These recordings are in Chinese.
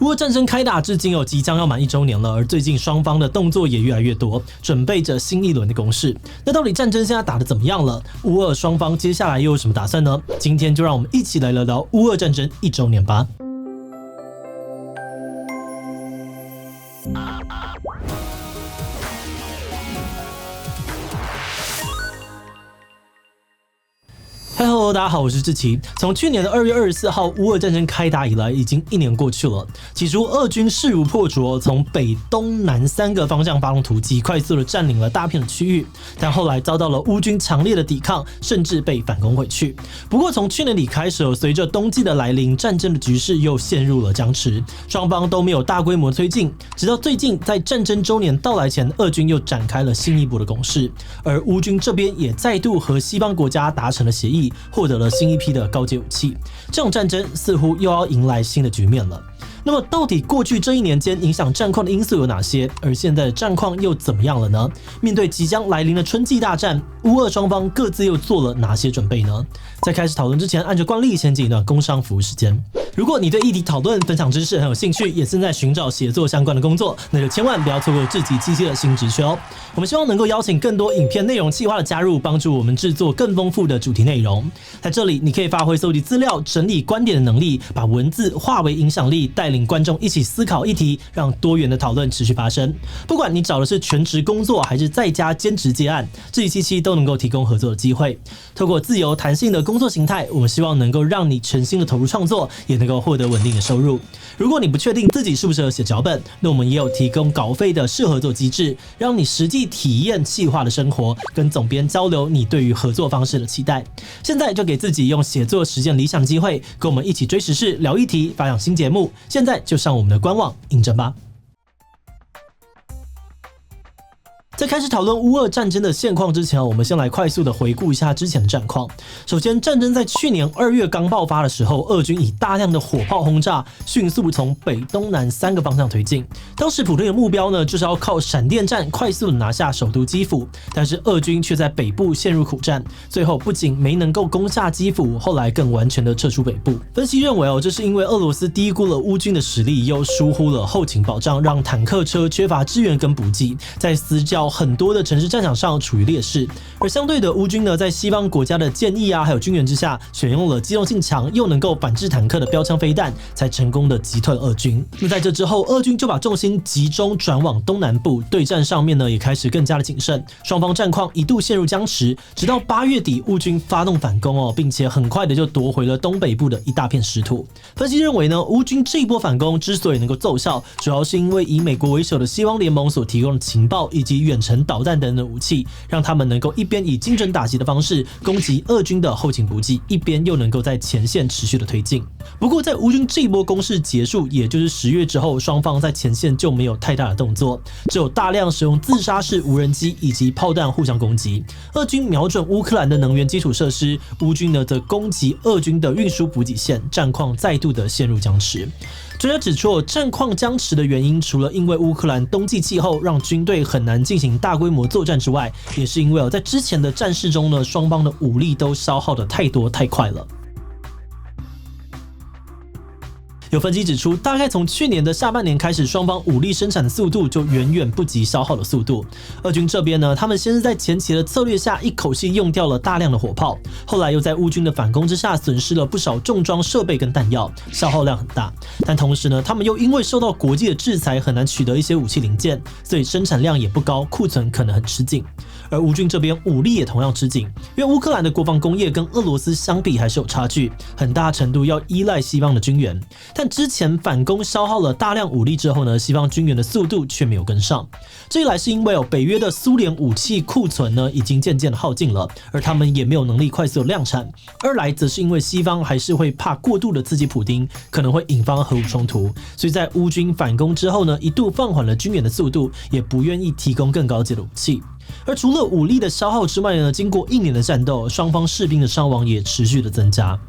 乌俄战争开打至今即将要满1周年了，而最近双方的动作也越来越多，准备着新一轮的攻势。那到底战争现在打得怎么样了？乌俄双方接下来又有什么打算呢？今天就让我们一起来聊聊乌俄战争1周年吧。Hello， 大家好，我是志奇。从去年的2月24号乌俄战争开打以来，已经1年过去了。起初，俄军势如破竹，从北、东、南3个方向发动突击，快速的占领了大片的区域。但后来遭到了乌军强烈的抵抗，甚至被反攻回去。不过，从去年底开始，随着冬季的来临，战争的局势又陷入了僵持，双方都没有大规模推进。直到最近，在战争周年到来前，俄军又展开了新一波的攻势，而乌军这边也再度和西方国家达成了协议。获得了新一批的高阶武器，这种战争似乎又要迎来新的局面了。那么，到底过去这1年间影响战况的因素有哪些？而现在的战况又怎么样了呢？面对即将来临的春季大战，乌俄双方各自又做了哪些准备呢？在开始讨论之前，按照惯例先进一段工商服务时间。如果你对议题讨论、分享知识很有兴趣，也正在寻找写作相关的工作，那就千万不要错过志祺七七的新职缺哦。我们希望能够邀请更多影片内容企划的加入，帮助我们制作更丰富的主题内容。在这里，你可以发挥搜集资料、整理观点的能力，把文字化为影响力，带领观众一起思考议题，让多元的讨论持续发生。不管你找的是全职工作，还是在家兼职接案，志祺七七都能够提供合作的机会。透过自由弹性的工作形态，我们希望能够让你全心的投入创作，也能够获得稳定的收入。如果你不确定自己适不适合写脚本，那我们也有提供稿费的适合作机制，让你实际体验企划的生活，跟总编交流你对于合作方式的期待。现在就给自己用写作实践理想机会，跟我们一起追时事、聊议题、发想新节目。现在就上我们的官网应征吧。在开始讨论乌俄战争的现况之前，我们先来快速的回顾一下之前的战况。首先，战争在去年2月刚爆发的时候，俄军以大量的火炮轰炸，迅速从北、东、南3个方向推进。当时普丁的目标呢，就是要靠闪电战快速的拿下首都基辅，但是俄军却在北部陷入苦战，最后不仅没能够攻下基辅，后来更完全的撤出北部。分析认为这是因为俄罗斯低估了乌军的实力，又疏忽了后勤保障，让坦克车缺乏支援跟补给，在死角很多的城市战场上处于劣势。而相对的，乌军呢，在西方国家的建议还有军援之下，选用了机动性强又能够反制坦克的标枪飞弹，才成功的击退了俄军。那在这之后，俄军就把重心集中转往东南部，对战上面呢也开始更加的谨慎，双方战况一度陷入僵持，直到8月底，乌军发动反攻并且很快的就夺回了东北部的一大片失土。分析认为呢，乌军这一波反攻之所以能够奏效，主要是因为以美国为首的西方联盟所提供的情报以及远程导弹等等武器，让他们能够一边以精准打击的方式攻击俄军的后勤补给，一边又能够在前线持续的推进。不过，在乌军这一波攻势结束，也就是10月之后，双方在前线就没有太大的动作，只有大量使用自杀式无人机以及炮弹互相攻击。俄军瞄准乌克兰的能源基础设施，乌军呢则攻击俄军的运输补给线，战况再度的陷入僵持。专家指出，战况僵持的原因，除了因为乌克兰冬季气候让军队很难进行大规模作战之外，也是因为在之前的战事中呢，双方的武力都消耗的太多太快了。有分析指出，大概从去年的下半年开始，双方武力生产的速度就远远不及消耗的速度。俄军这边呢，他们先是在前期的策略下一口气用掉了大量的火炮，后来又在乌军的反攻之下损失了不少重装设备跟弹药，消耗量很大。但同时呢，他们又因为受到国际的制裁，很难取得一些武器零件，所以生产量也不高，库存可能很吃紧。而乌军这边武力也同样吃紧，因为乌克兰的国防工业跟俄罗斯相比还是有差距，很大程度要依赖西方的军援。但之前反攻消耗了大量武力之后呢，西方军援的速度却没有跟上。这一来是因为北约的苏联武器库存呢已经渐渐的耗尽了，而他们也没有能力快速的量产。二来则是因为西方还是会怕过度的刺激普丁，可能会引发核武冲突，所以在乌军反攻之后呢，一度放缓了军援的速度，也不愿意提供更高阶的武器。而除了武力的消耗之外呢，经过1年的战斗，双方士兵的伤亡也持续的增加。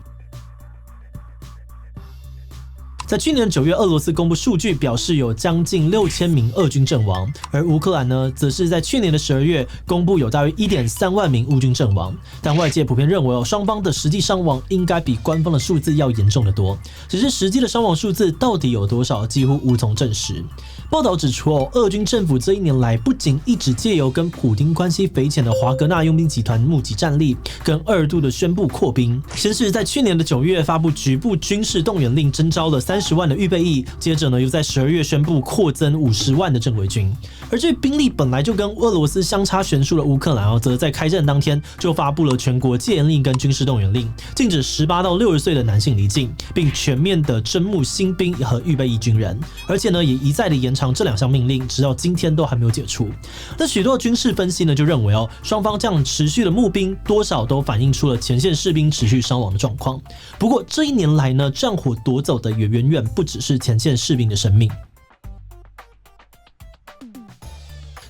在去年9月，俄罗斯公布数据，表示有将近6000名俄军阵亡，而乌克兰呢，则是在去年的12月公布有大约1.3万名乌军阵亡。但外界普遍认为双方的实际伤亡应该比官方的数字要严重得多，只是实际的伤亡数字到底有多少，几乎无从证实。报道指出，俄军政府这1年来不仅一直借由跟普丁关系匪浅的华格纳佣兵集团募集战力，更2度的宣布扩兵。先是在去年的9月发布局部军事动员令，征召了30万的预备役，接着呢又在12月宣布扩增50万的正规军。而这兵力本来就跟俄罗斯相差悬殊的乌克兰则在开战当天就发布了全国戒严令跟军事动员令，禁止18到60岁的男性离境，并全面的征募新兵和预备役军人，而且呢也一再的延长这2项命令，直到今天都还没有解除。那许多军事分析呢就认为双方这样持续的募兵，多少都反映出了前线士兵持续伤亡的状况。不过这1年来呢，战火夺走的也远远不只是前线士兵的生命。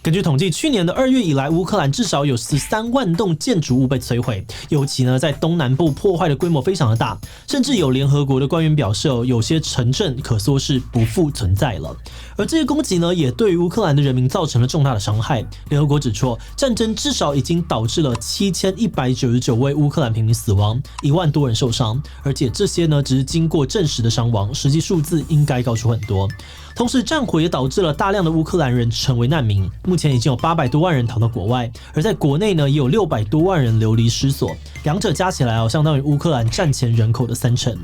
根据统计，去年的2月以来，乌克兰至少有13万栋建筑物被摧毁，尤其呢在东南部破坏的规模非常的大，甚至有联合国的官员表示有些城镇可说是不复存在了。而这些攻击呢，也对于乌克兰的人民造成了重大的伤害。联合国指出，战争至少已经导致了7199位乌克兰平民死亡，1万多人受伤，而且这些呢只是经过证实的伤亡，实际数字应该高出很多。同时，战火也导致了大量的乌克兰人成为难民，目前已经有800多万人逃到国外，而在国内呢，也有600多万人流离失所，两者加起来相当于乌克兰战前人口的30%。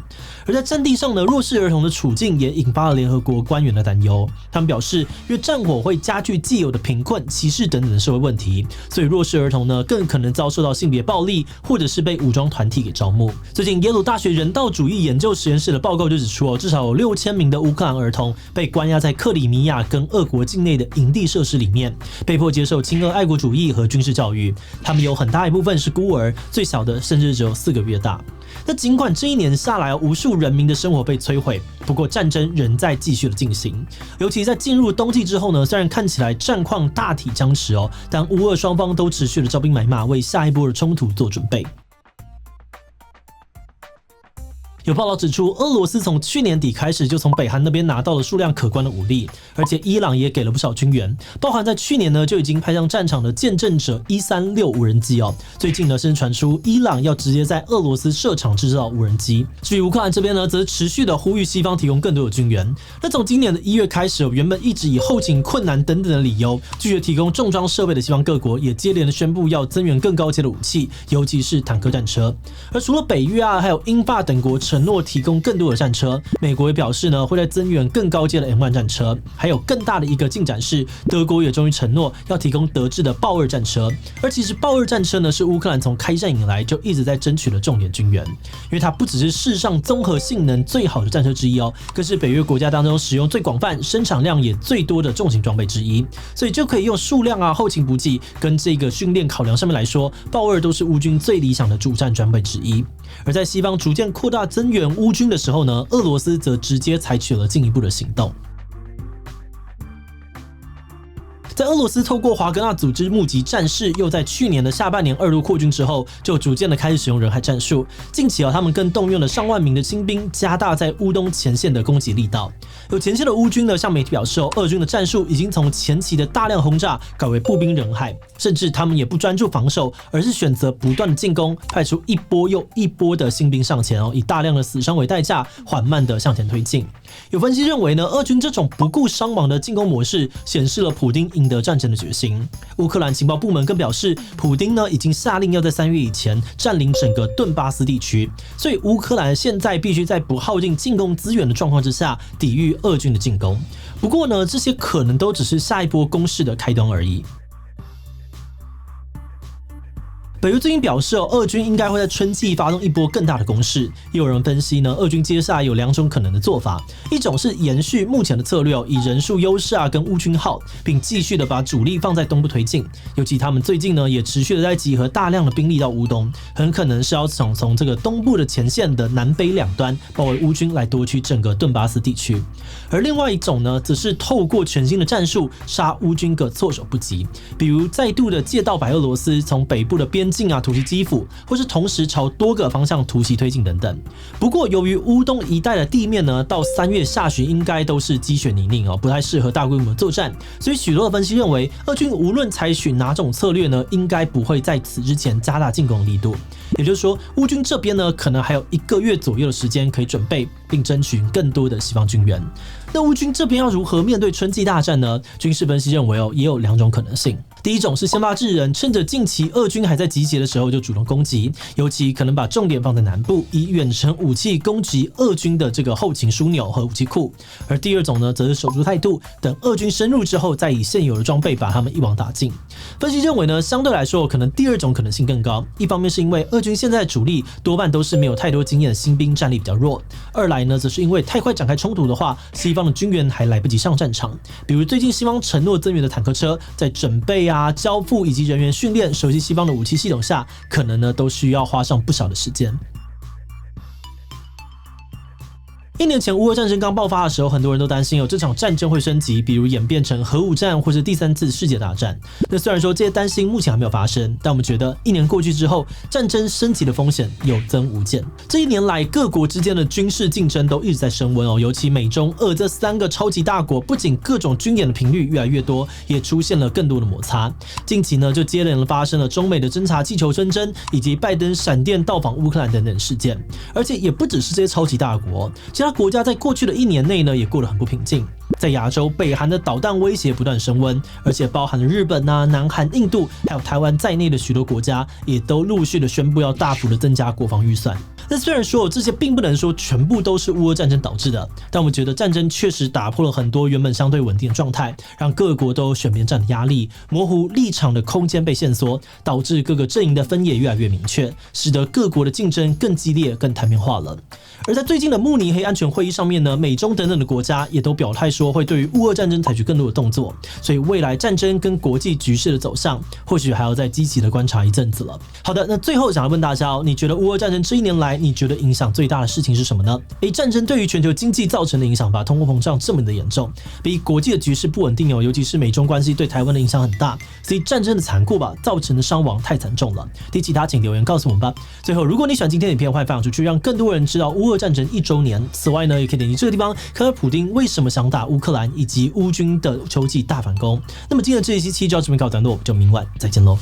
而在战地上呢，弱势儿童的处境也引发了联合国官员的担忧。他们表示，因为战火会加剧既有的贫困、歧视等等的社会问题，所以弱势儿童呢更可能遭受到性别暴力，或者是被武装团体给招募。最近耶鲁大学人道主义研究实验室的报告就指出，至少有6000名的乌克兰儿童被关押在克里米亚跟俄国境内的营地设施里面，被迫接受亲俄爱国主义和军事教育。他们有很大一部分是孤儿，最小的甚至只有4个月大。那尽管这1年下来，无数人民的生活被摧毁，不过战争仍在继续的进行。尤其在进入冬季之后呢，虽然看起来战况大体僵持但乌俄双方都持续的招兵买马，为下一波的冲突做准备。有报道指出，俄罗斯从去年底开始就从北韩那边拿到了数量可观的武力，而且伊朗也给了不少军援，包含在去年呢就已经派上战场的见证者136无人机最近呢甚至传出伊朗要直接在俄罗斯设厂制造无人机。至于乌克兰这边呢，则持续的呼吁西方提供更多的军援。那从今年的1月开始，原本一直以后勤困难等等的理由拒绝提供重装设备的西方各国，也接连的宣布要增援更高阶的武器，尤其是坦克战车。而除了北约还有英法等国承诺提供更多的战车，美国也表示呢会在增援更高阶的 M1 战车。还有更大的一个进展是，德国也终于承诺要提供德制的豹2战车。而其实豹2战车呢是乌克兰从开战以来就一直在争取的重点军援，因为它不只是世上综合性能最好的战车之一更是北约国家当中使用最广泛、生产量也最多的重型装备之一。所以就可以用数量后勤补给跟这个训练考量上面来说，豹2都是乌军最理想的主战装备之一。而在西方逐渐扩大增援乌军的时候呢，俄罗斯则直接采取了进一步的行动。在俄罗斯透过华格纳组织募集战士，又在去年的下半年2度扩军之后，就逐渐的开始使用人海战术。近期他们更动用了上万名的新兵，加大在乌东前线的攻击力道。有前线的乌军呢，向媒体表示俄军的战术已经从前期的大量轰炸改为步兵人海，甚至他们也不专注防守，而是选择不断的进攻，派出一波又一波的新兵上前以大量的死伤为代价，缓慢的向前推进。有分析认为呢，俄军这种不顾伤亡的进攻模式，显示了普丁赢得战争的决心。乌克兰情报部门更表示，普丁呢已经下令要在3月以前占领整个顿巴斯地区，所以乌克兰现在必须在不耗尽进攻资源的状况之下，抵御俄军的进攻。不过呢，这些可能都只是下一波攻势的开端而已。北约最近表示俄军应该会在春季发动一波更大的攻势。也有人分析呢，俄军接下来有2种可能的做法，一种是延续目前的策略以人数优势跟乌军耗，并继续的把主力放在东部推进。尤其他们最近呢也持续的在集合大量的兵力到乌东，很可能是要想从这个东部的前线的南北两端包围乌军，来夺取整个顿巴斯地区。而另外一种呢，则是透过全新的战术杀乌军个措手不及，比如再度的借道白俄罗斯从北部的边进啊突袭基辅，或是同时朝多个方向突袭推进等等。不过由于乌东一带的地面呢，到3月下旬应该都是积雪泥泞哦，不太适合大规模作战，所以许多的分析认为，俄军无论采取哪种策略呢，应该不会在此之前加大进攻力度。也就是说，乌军这边呢，可能还有1个月左右的时间可以准备，并争取更多的西方军援。那乌军这边要如何面对春季大战呢？军事分析认为也有2种可能性。第一种是先发制人，趁着近期俄军还在集结的时候就主动攻击，尤其可能把重点放在南部，以远程武器攻击俄军的这个后勤枢纽和武器库。而第二种呢，则是守株待兔，等俄军深入之后，再以现有的装备把他们一网打尽。分析认为呢，相对来说，可能第二种可能性更高。一方面是因为俄军现在的主力多半都是没有太多经验的新兵，战力比较弱；二来呢，则是因为太快展开冲突的话，西方的军援还来不及上战场。比如最近西方承诺增援的坦克车，在准备交付以及人员训练、熟悉西方的武器系统下，可能呢都需要花上不少的时间。1年前乌俄战争刚爆发的时候，很多人都担心这场战争会升级，比如演变成核武战或是第3次世界大战。那虽然说这些担心目前还没有发生，但我们觉得1年过去之后，战争升级的风险有增无减。这1年来，各国之间的军事竞争都一直在升温尤其美中俄这3个超级大国，不仅各种军演的频率越来越多，也出现了更多的摩擦。近期呢，就接连发生了中美的侦察气球纷争，以及拜登闪电到访乌克兰等等事件。而且也不只是这些超级大国，其他国家在过去的1年内呢，也过得很不平静。在亚洲，北韩的导弹威胁不断升温，而且包含了日本南韩、印度，还有台湾在内的许多国家，也都陆续的宣布要大幅的增加国防预算。那虽然说这些并不能说全部都是乌俄战争导致的，但我们觉得战争确实打破了很多原本相对稳定的状态，让各国都有选边站的压力，模糊立场的空间被限缩，导致各个阵营的分野越来越明确，使得各国的竞争更激烈、更台面化了。而在最近的慕尼黑安全会议上面呢，美中等等的国家也都表态说会对于乌俄战争采取更多的动作，所以未来战争跟国际局势的走向，或许还要再积极的观察一阵子了。好的，那最后想要问大家你觉得乌俄战争这1年来，你觉得影响最大的事情是什么呢？战争对于全球经济造成的影响吧，通货膨胀这么的严重，比国际的局势不稳定尤其是美中关系对台湾的影响很大，所以战争的残酷吧，造成的伤亡太惨重了。其他请留言告诉我们吧。最后，如果你喜欢今天的影片，欢迎分享出去，让更多人知道乌俄战争1周年。此外呢，也可以点击这个地方看看普丁为什么想打乌克兰，以及乌军的秋季大反攻。那么今天的这一期就到这边告一段落，就明晚再见喽。